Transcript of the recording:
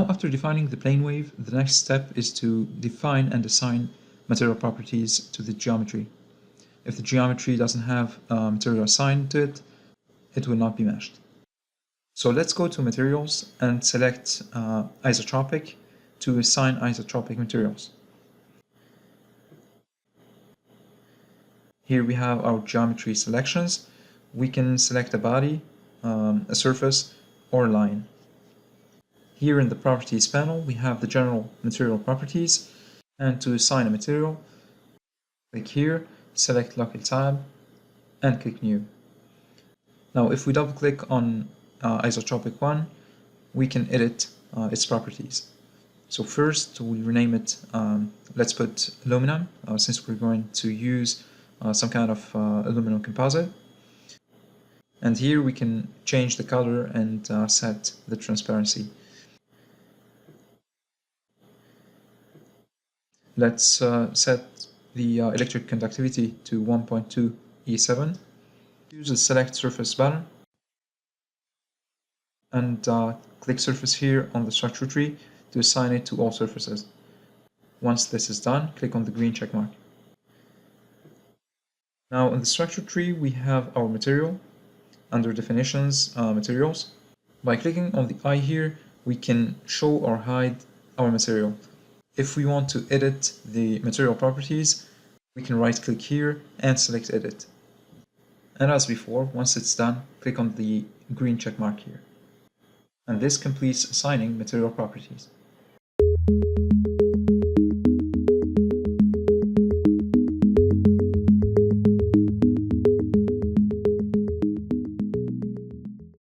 Now, after defining the plane wave, the next step is to define and assign material properties to the geometry. If the geometry doesn't have material assigned to it, it will not be meshed. So let's go to materials and select isotropic to assign isotropic materials. Here we have our geometry selections. We can select a body, a surface, or a line. Here in the properties panel, we have the general material properties, and to assign a material, click here, select local tab, and click new. Now, if we double click on isotropic 1, we can edit its properties. So first, we'll rename it, let's put aluminum, since we're going to use some kind of aluminum composite. And here we can change the color and set the transparency. Let's set the electric conductivity to 1.2 E7. Use the select surface button and click surface here on the structure tree to assign it to all surfaces. Once this is done, click on the green check mark. Now in the structure tree we have our material. Under definitions, materials. By clicking on the eye here, we can show or hide our material. If we want to edit the material properties, we can right click here and select edit. And as before, once it's done, click on the green check mark here. And this completes assigning material properties.